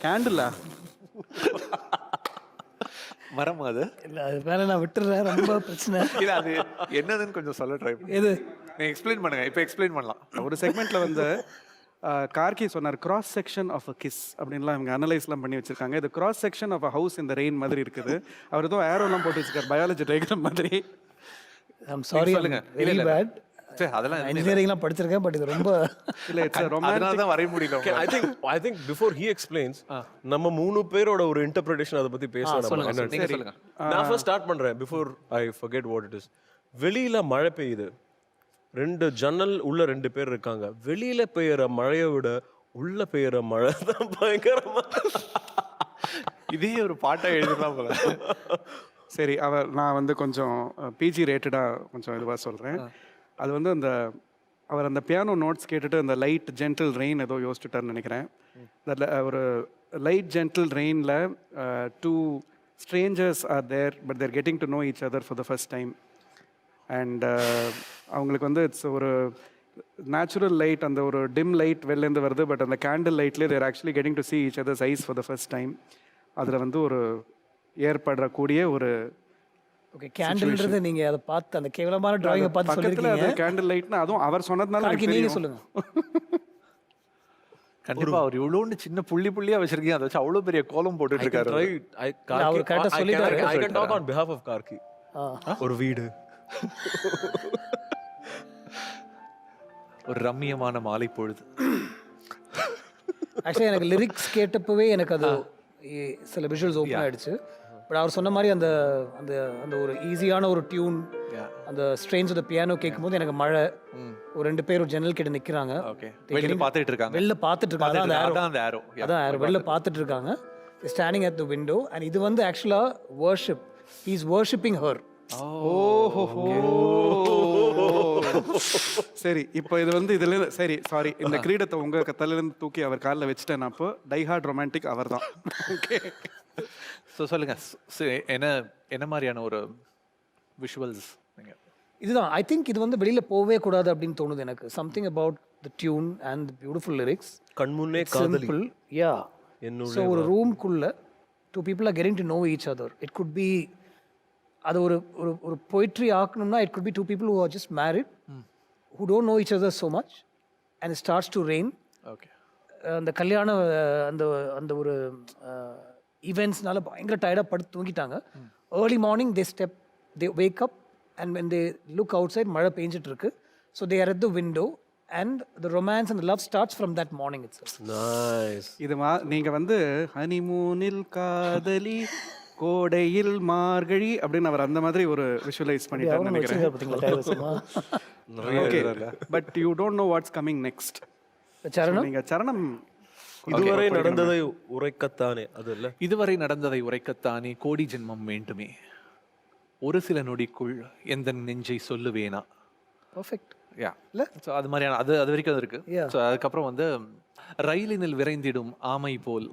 கேண்டிலா மரம் அது. இல்ல அது மேலே நான் விட்டுறேன், ரொம்ப பிரச்சனை. இல்ல அது என்னதுன்னு கொஞ்சம் சொல்ல ட்ரை பண்ணு. எது? நீங்க எக்ஸ்பிளைன் பண்ணுங்க, இப்போ எக்ஸ்பிளைன் பண்ணலாம். ஒரு செக்மெண்ட்ல வந்து கார்கி சொன்னார் cross section of a kiss அப்படின்லாம் இவங்க அனலைஸ்லாம் பண்ணி வச்சிருக்காங்க. இது cross section of a house இந்த ரெயின் மாதிரி இருக்குது. அவர் ஏதோ ஏரோலாம் போட்டு வச்சிருக்காரு, பயாலஜி டயக்ராம் மாதிரி. ஐம் சாரி, சொல்லுங்க. Very bad. சரி, அதெல்லாம் இன்ஜினியரிங்லாம் படிச்சிருக்கேன், பட் இது ரொம்ப இல்ல இட்ஸ் அதனால ரொமான்டிக். தான் வரைய முடியல. I think before he explains, நம்ம மூணு பேரோட ஒரு இன்டர்பிரேஷன் அத பத்தி பேசலாம். சொல்லுங்க, நம்ம நீங்க சொல்லுங்க. நான் ஃபர்ஸ்ட் ஸ்டார்ட் பண்றேன் before I forget what it is. வெளியில மழை பெய்யுது, ரெண்டு ஜன்னல் உள்ள ரெண்டு பேர் இருக்காங்க. வெளியில பெய்யற மழையை விட உள்ள பெய்யற மழை தான் பயங்கரமா. இதே ஒரு பாட்டா எழுதலாம் போல. சரி, நான் வந்து கொஞ்சம் பிஜி ரேட்டடாக கொஞ்சம் இதுவாக சொல்கிறேன். அது வந்து அவர் அந்த பியானோ நோட்ஸ் கேட்டுட்டு அந்த லைட் ஜென்டில் ரெயின் ஏதோ யோசிச்சுட்டார்னு நினைக்கிறேன். அதில் ஒரு லைட் ஜென்டில் ரெயினில் two strangers are there, but they're getting to know each other for the first time. And அவங்களுக்கு வந்து இட்ஸ் ஒரு நேச்சுரல் லைட், அந்த ஒரு டிம் லைட் வெளிலேருந்து வருது, பட் அந்த கேண்டில் லைட்லேயே they're actually getting to see each other's eyes for the first time. அதில் வந்து ஒரு ஏற்படக்கூடிய ஒரு ஓகே. கேண்டில்ன்றது நீங்க அதை பார்த்து அந்த கேவலமான டிராயிங்கை பார்த்து பக்கத்தில் சொல்லிருக்கீங்க. அது கேண்டில் லைட்னா அதுவும் அவர் சொன்னதுனால கார்கி, எனக்கு நீங்க தெரியும். சொல்லுங்க. கண்டிப்பா அவர் இவ்வளோன்னு சின்ன புள்ளியா வச்சிருக்கீங்க, அதை வச்சு அவ்வளவு பெரிய கோலம் போட்டுட்டு இருக்காரு. அவர் correct ஆ சொல்லிட்டாரு. I can talk on behalf of Karki. ஒரு வீடு, ஒரு ரம்மியமான மாலை பொழுது. ஆக்சுவலி எனக்கு லிரிக்ஸ் கேட்டப்பவே எனக்கு அது சில விஷுவல்ஸ் ஓப்பன் ஆயிடுச்சு. பட் அவர் சொன்ன மாதிரி அந்த அந்த அந்த ஒரு ஈஸியான ஒரு டியூன், அந்த ஸ்ட்ரெயின்ஸ் ஆஃப் த பியானோ கேட்கும்போது எனக்கு மழை, ஒரு ரெண்டு பேர் ஒரு ஜன்னல் கிட்ட நிக்கிறாங்க. ஓகே, வெளியில பார்த்துட்டு இருக்காங்க. வெளில பார்த்துட்டு இருக்காங்க. அதான் அதான் அந்த arrow. அதான் arrow. வெளில பார்த்துட்டு இருக்காங்க, standing at the window. And இது வந்து ஆக்சுவலா worship, he is worshipping her. சரி, இப்போ இது வந்து இதுல சரி சாரி, இந்த கிரீடத்தை உங்க தலையிலேருந்து தூக்கி அவர் காலில் வச்சுட்டேன். அப்போ டைஹார்ட் ரொமான்டிக் அவர் தான். ஓகே, ஸோ சொல்லுங்க, என்ன என்ன மாதிரியான ஒரு விஷுவல்ஸ் நீங்க? இதுதான் ஐ திங்க் இது வந்து வெளியில போகவே கூடாது அப்படின்னு தோணுது எனக்கு. Something about the tune and beautiful lyrics. கண்முன்னே காதலி. Simple, yeah. என்னுடைய ஸோ ஒரு ரூம்குள்ள two people are getting to know each other. It could be, அது ஒரு ஒரு ஒரு பொய்ட்ரி ஆக்கணும்னா it could be two people who are just married, who don't know each other so much, and starts to rain. Okay, அந்த கல்யாண அந்த அந்த ஒரு ஈவெண்ட்ஸ்னால பயங்கர டயர்டாக படுத்து தூங்கிட்டாங்க. Early morning they wake up and when they look outside மழை பெஞ்சிட்டு இருக்கு. So they are at the window and the romance and love starts from that morning it's. Nice. இது நீங்கள் வந்து ஹனிமூனில் காதலி கோடையில் மார்கழி அப்படின்னு அவர் அந்த மாதிரி ஒரு விஷுவலைஸ் பண்ணிட்டாருன்னு நினைக்கிறேன். Okay, but you don't know what's coming next. சரணம், நீங்கள் சரணம் இதுவரை நடந்ததை உரைக்கத்தானே, அது இல்ல. இதுவரை நடந்ததை உரைக்கத்தானே கோடி ஜென்மம் வேண்டுமே. ஒரு சில நொடிக்குள் எந்த நெஞ்சை சொல்லுவேனா. பர்ஃபெக்ட். யா இல்ல? ஸோ அது மாதிரியான அது வரைக்கும் அது இருக்கு. Yeah. ஸோ அதுக்கப்புறம் வந்து ரயிலினில் விரைந்திடும் ஆமை போல்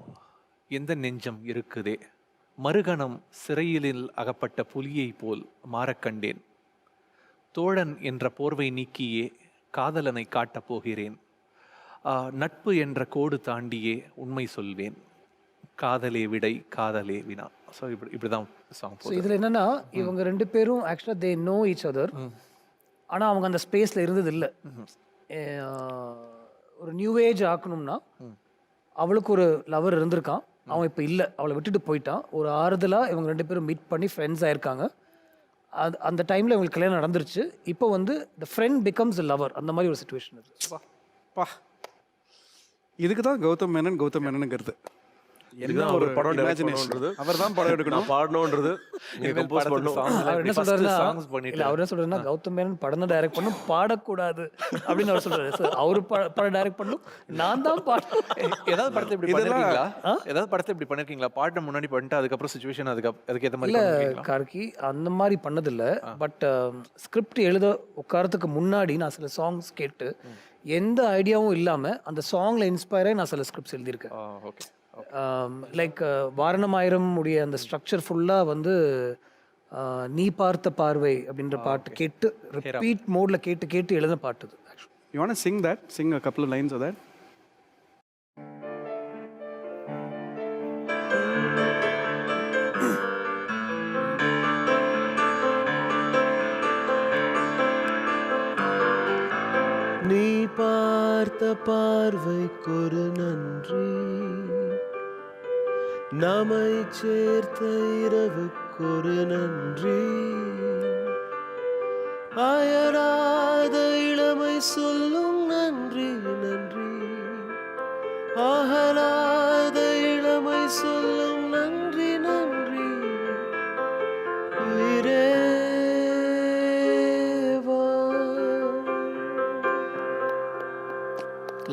எந்த நெஞ்சம் இருக்குதே, மறுகணம் சிறையிலில் அகப்பட்ட புலியை போல் மாறக் கண்டேன். தோழன் என்ற போர்வை நீக்கியே காதலனை காட்டப் போகிறேன். நட்பு என்ற கோடு தாண்டியே உண்மை சொல்வேன். காதலே விடை காதலே வினா. ஸோ இப்படிதான் சாங் ஸோ போகுது. இதில் என்னன்னா இவங்க 2 பேரும் ஆக்சுவலாக தே நோ ஈச் அதர். ஆனால் அவங்க அந்த ஸ்பேஸில் இருந்தது இல்லை. ஒரு நியூ ஏஜ் ஆக்கணும்னா அவளுக்கு ஒரு லவர் இருந்திருக்கான், அவன் இப்போ இல்லை, அவளை விட்டுட்டு போயிட்டான். ஒரு ஆறுதலாக இவங்க 2 பேரும் மீட் பண்ணி ஃப்ரெண்ட்ஸ் ஆயிருக்காங்க. அந்த டைமில் இவங்களுக்கு கல்யாணம் நடந்துருச்சு. இப்போ வந்து த ஃப்ரெண்ட் பிகம்ஸ் லவர், அந்த மாதிரி ஒரு சுச்சுவேஷன் இது. பா, இதுக்கு தான் கௌதம் மேனனுங்கிறது. இதுதான் ஒரு படம் direct பண்ணணுன்றது. அவர் தான் படம் எடுக்கணும். நான் பாடணுன்றது, நீங்க கம்போஸ் பண்ணணும். அவர் என்ன சொல்றாருன்னா, இல்ல அவர் என்ன சொல்றாருன்னா கௌதம் மேனன் படம் தான் டைரக்ட் பண்ணும், பாடக்கூடாது அப்படின்னு அவர் சொல்றாரு. சார் அவரு படம் டைரக்ட் பண்ணும், நான் தான் பாடணும். ஏதாவது படத்தை இப்படி பண்ணிருக்கீங்களா? ஏதாவது படத்தை இப்படி பண்ணிருக்கீங்களா? பாட்டு முன்னாடி பண்ணிட்டு அதுக்கப்புறம் சுச்சுவேஷன் அதுக்கு ஏற்ற மாதிரி இல்ல பண்ணிருக்கீங்களா? கார்கி அந்த மாதிரி பண்ணதில்ல. பட் ஸ்கிரிப்ட் எழுத உட்காரத்துக்கு முன்னாடி நான் சில சாங்ஸ் கேட்டு எந்த ஐடியாவும் இல்லாம அந்த சாங்ல இன்ஸ்பயர் ஆகி நான் சில ஸ்கிரிப்ட்ஸ் எழுதியிருக்கேன். ஓகே. லைக் வாரணமாயிரம் உடைய அந்த ஸ்ட்ரக்சர் ஃபுல்லாக வந்து நீ பார்த்த பார்வை அப்படின்ற பாட்டு கேட்டு ரிப்பீட் மோடில் கேட்டு கேட்டு எழுதின பாட்டு அது. You want to sing that? Sing a couple of lines of that? நீ பார்த்த பார்வைக்கொரு நன்றி, நம்மை சேர்த்த இரவுக்கொரு நன்றி, அயராத இளமை சொல்லும் நன்றி நன்றி, அகலாத இளமை சொல்லும் நன்றி நன்றி, உயிரே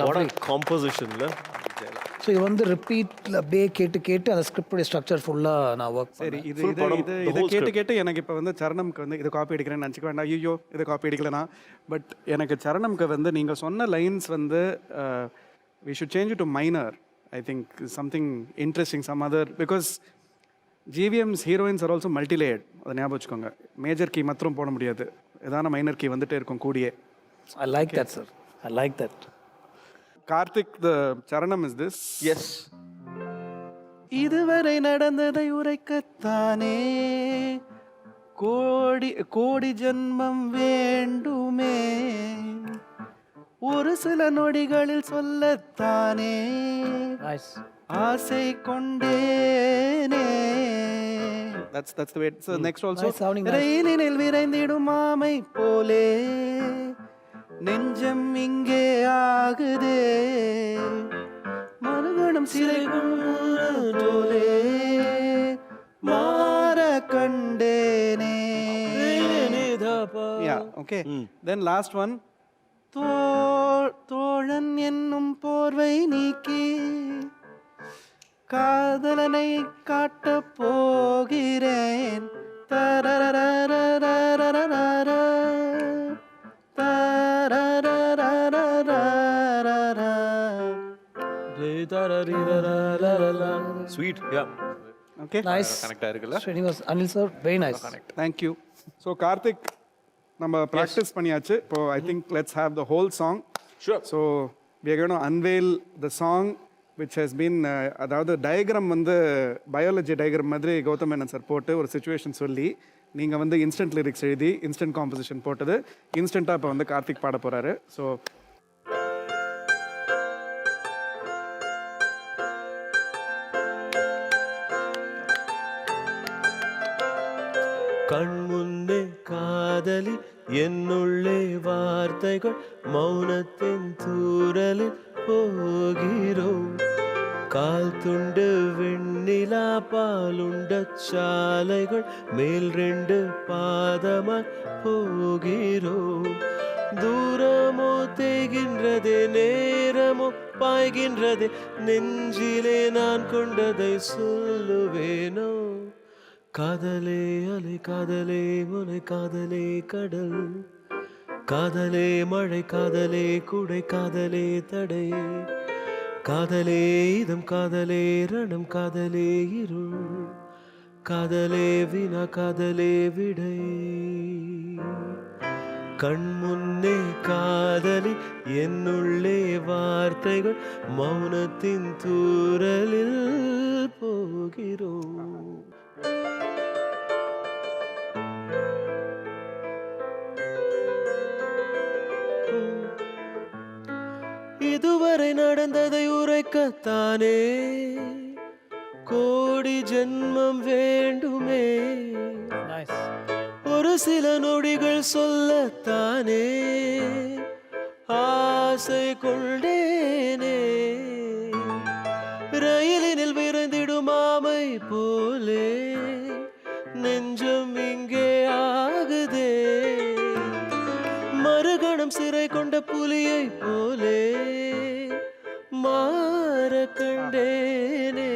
What a composition, இல்ல? ஸோ இது வந்து ரிப்பீட்டில் அப்படியே கேட்டு கேட்டு அந்த ஸ்கிரிப்டுடைய ஸ்ட்ரக்சர் ஃபுல்லாக நான் ஒர்க் சரி, பண்ணேன். இது Full இது படம், இது the இதை whole கேட்டு script. கேட்டு எனக்கு இப்போ வந்து சரணம்க்கு வந்து இதை காப்பி அடிக்கிறேன்னு நினச்சிக்க வேண்டாம். ஐயோ இதை காப்பி அடிக்கலனா. பட் எனக்கு சரணம்க்கு வந்து நீங்கள் சொன்ன லைன்ஸ் வந்து we should change to minor. I think something interesting, some other, because GVM's heroines are also multilayered. அதை ஞாபகம் வச்சுக்கோங்க. மேஜர் கீ மாத்திரம் போட முடியாது, ஏதான மைனர் கீ வந்துட்டே இருக்கும் கூடியே. I like that sir, I like that. Karthik, the charanam is this. S. இதுவரை நடந்ததை உரைக்கத்தானே கோடி கோடி ஜன்மம் வேண்டுமே, ஒரு சில நொடிகளில் சொல்லத்தானே நைஸ். ஆசை கொண்டேனே. That's the way. So next also. Nice sounding, nice. ரயிலினில் விரைந்திடும் ஆமை போலே நெஞ்சம் இங்கே ஆகுதே, மறுகணம் சிறை போலே மாற கண்டேனே. Yeah, okay. Then last one. தோழன் என்னும் போர்வை நீக்கி காதலனை காட்டப் போகிறேன். Sweet, yeah. Okay. Nice. Connect ஆயிருக்குல்ல? Srinivas Anil sir, very nice. Thank you. So Karthik, நம்ம practice பண்ணியாச்சு. இப்போ I think let's have the whole song. Sure. So we are going to unveil the song which has been அதாவது டயக்ராம் வந்து பயாலஜி டயக்ராம் மாதிரி கௌதம் மேனன் சார் போட்டு ஒரு சுச்சுவேஷன் சொல்லி நீங்கள் வந்து இன்ஸ்டன்ட் லிரிக்ஸ் எழுதி இன்ஸ்டன்ட் காம்போசிஷன் போட்டது இன்ஸ்டண்ட்டாக இப்போ வந்து கார்த்திக் பாட போகிறாரு. ஸோ கண்முன்னே காதலி என்னுள்ளே வார்த்தைகள் மௌனத்தின் தூரலில் போகிறோம். கால் துண்டு வெண்ணிலா பாலுண்ட சாலைகள் மேல் 2 பாதமாய் போகிறோம். தூரமோ தேய்கின்றதே, நேரமோ பாய்கின்றதே, நெஞ்சிலே நான் கொண்டதை சொல்லுவேனோ. காதலே அலை காதலே முனை காதலே கடல் காதலே மழை காதலே குடை காதலே தடை காதலே இதம் காதலே ரணம் காதலே இருள் காதலே வினா காதலே விடை கண் முன்னே காதலி என்னுள்ளே வார்த்தைகள் மௌனத்தின் தூரலில் போகிறோம். இதுவரை நடந்ததை உரைக்கத்தானே கோடி ஜென்மம் வேண்டுமே நைஸ். ஒரு சில நொடிகள் சொல்லத்தானே ஆசை கொண்டேனே ரயிலினில் விரைந்திடும் ஆமை போலே நெஞ்சம் இங்கே ஆகுதே மறுகணம் சிறை கொண்ட புலியை போலே மாற கண்டேனே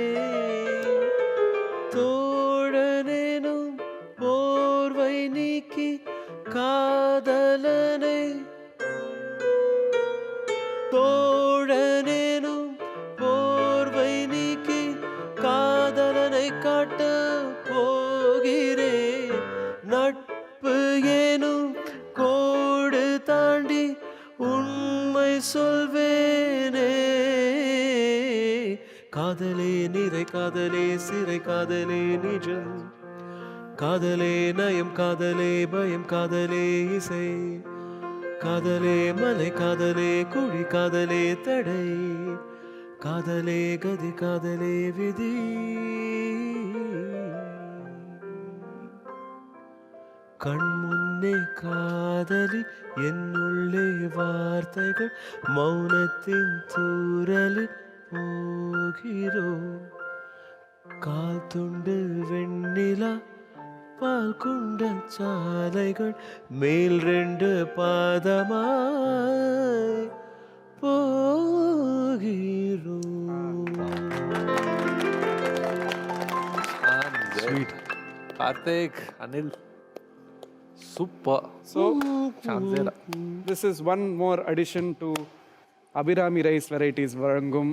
தோழனேனும் போர்வை நீக்கி காதலனை தோழனேனும் போர்வை நீக்கி காதலனை காட்ட போகிறேன் நட்பு ஏனும் கோடு தாண்டி உண்மை சொல்வேனே காதலே நிறை காதலே சிறை காதலே நிஜம் காதலே நயம் காதலே பயம் காதலே இசை காதலே மலை காதலே குழி காதலே தடை காதலே கதி காதலே விதி கண் முன்னே காதலி என்னுள்ளே வார்த்தைகள் மௌனத்தின் தூரலில் போகிறோம் கால் துண்டு வெண்ணிலா பால் கொண்ட சாலைகள் மேல் ரெண்டு பாதமாய் Sweet. Karthik, Anil, super. So, this is one more addition to Abhirami Rice Varieties Varangum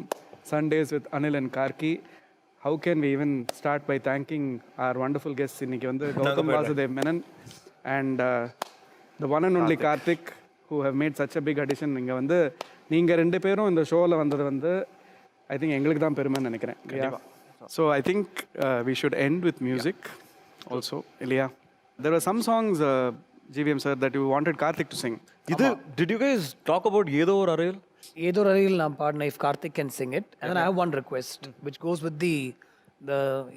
Sundays with Anil and Karki. How can we even start by thanking our wonderful guests இன்னைக்கு வந்து Gautam Vasudev Menon and the one and only Karthik who have made such a big addition. இங்க வந்து நீங்க ரெண்டு பேரும் இந்த ஷோவில் வந்தது வந்து ஐ திங்க் எங்களுக்கு தான் பெருமைன்னு நினைக்கிறேன். So I think we should end with music also. இல்லையா? There were some songs, GVM sir, that you wanted Karthik to sing. Did you guys talk about ஏதோ ஒரு அறையில்? ஏதோ ஒரு அறையில் நான் பாடின if Karthik can sing it, and then I have one request which goes with the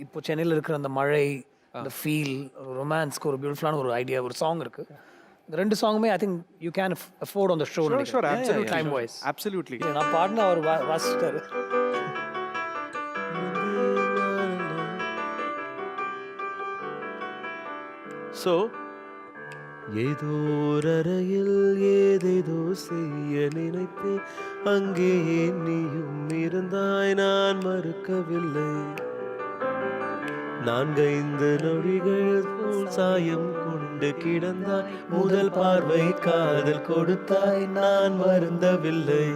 இப்போ சென்னையில் இருக்கிற அந்த மழை, அந்த ஃபீல், ஒரு ரொமான்ஸ்க்கு ஒரு பியூட்டிஃபுல்லான ஒரு ஐடியா, ஒரு சாங் இருக்கு. இந்த ரெண்டு சாங்குமே I think you can afford on the show. Sure, absolutely. Time wise Absolutely. நான் பாடின அவர் வாசிட்டாரு. So ஏதோ ஒரு அறையில் ஏதேதோ செய்ய நினைத்தேன் அங்கே நீயும் இருந்தாய் நான் மறுக்கவில்லை 4-5 நொடிகள் போல் சாயம் கொண்டு கிடந்தாய் முதல் பார்வை காதல் கொடுத்தாய் நான் வருந்தவில்லை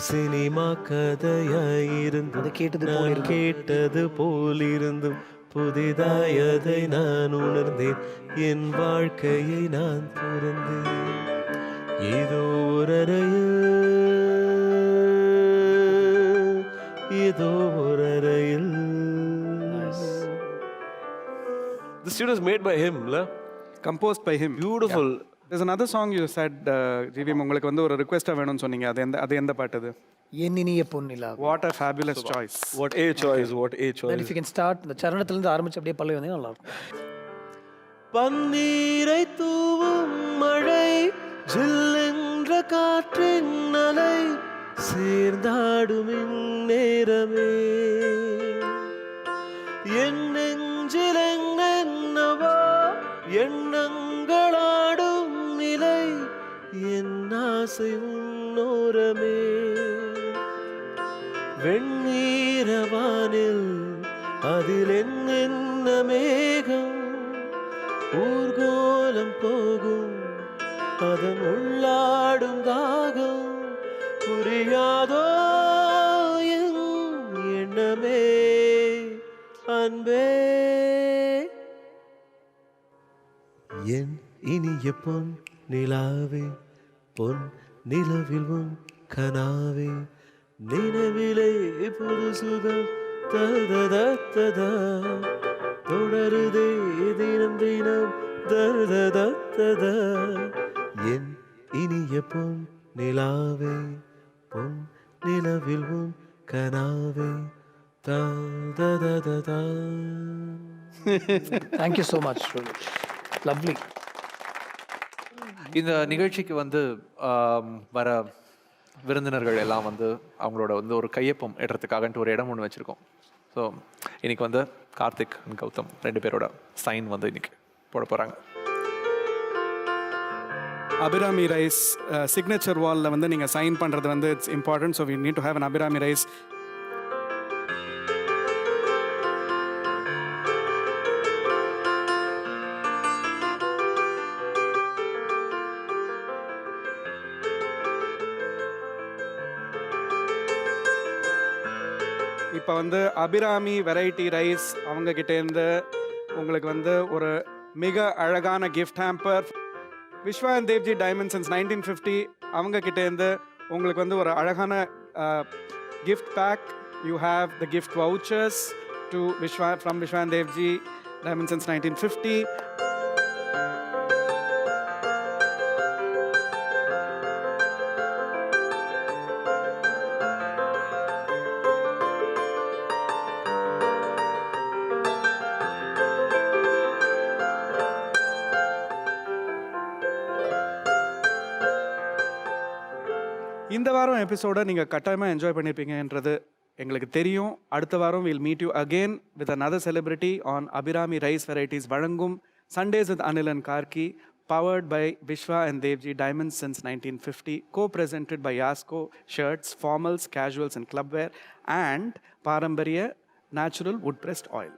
சினிமா கதையாயிருந்தும் நான் கேட்டது போலிருந்தும் புதிதாய் அதை நான் உணர்ந்தேன் என் வாழ்க்கையை நான் துறந்தேன் ஏதோ ஒரு அறையில் ஏதோ ஒரு அறையில். This tune is made by him, la? Composed by him. Beautiful. There's another song you said, GVM, உங்களுக்கு வந்து ஒரு ரிக்வெஸ்டா வேணும்னு சொன்னீங்க. அது எந்த பாட்டு அது? எண்ணினிய Ponnila. What a fabulous choice. What a choice, what a Then choice. if you can start இந்த சரணத்திலிருந்து ஆரம்பிச்சு அப்படியே பல்லவி வந்தீங்கன்னா நல்லா இருக்கும். பன்னீரை தூவும் மழை ஜில்லென்ற காற்றின் அலை சேர்ந்தாடும் இந்நேரமே என் நெஞ்சில் என்னவோ எண்ணங்களாடும் நிலை என் ஆசை உன்னோரமே வெண்ணீரவானில் அதில் என்ன என்ன மேகம் ஊர்கோலம் போகும் அதன் உள்ளாடும் தாகம் புரியாதோ என் எண்ணமே அன்பே என் இனிய பொன் நிலாவே பொன் நிலவில் உன் கனாவே நினைவிலே புது சுகம் தததததா தொடருதே தினம் தினம் தததததா என் இனிய பொன் நிலாவே பொன் நிலவில் உன் கனாவே தததததா தேங்க்யூ ஸோ மச் லவ்லி. இந்த நிகழ்ச்சிக்கு வந்து வர விருந்தினர்கள் எல்லாம் வந்து அவங்களோட வந்து ஒரு கையொப்பம் இடறதுக்காகன்ட்டு ஒரு இடம் ஒன்று வச்சுருக்கோம். ஸோ இன்னைக்கு வந்து கார்த்திக் and கௌதம் 2 பேரோட சைன் வந்து இன்னைக்கு போட போகிறாங்க. அபிராமி ரைஸ் சிக்னேச்சர் வாலில் வந்து நீங்கள் சைன் பண்ணுறது வந்து it's important. So we need to have an Abirami rice. இப்போ வந்து அபிராமி வெரைட்டி ரைஸ் அவங்க கிட்டேருந்து உங்களுக்கு வந்து ஒரு மிக அழகான gift hamper. Viswa and Devji diamond since 1950 அவங்க கிட்டேருந்து உங்களுக்கு வந்து ஒரு அழகான gift pack. You have the gift vouchers to Viswa from Viswa and Devji diamond since 1950. இந்த வாரம் எபிசோட நீங்கள் கட்டாயமாக என்ஜாய் பண்ணியிருப்பீங்கன்றது எங்களுக்கு தெரியும். அடுத்த வாரம் we'll meet you again with another celebrity on Abhirami Rice Varieties வழங்கும் Sundays with Anil and Karki, powered by Vishwa and Devji Diamonds since 1950, co-presented by Yasko Shirts, Formals, Casuals and Clubwear, and Parambarya Natural Wood Pressed Oil.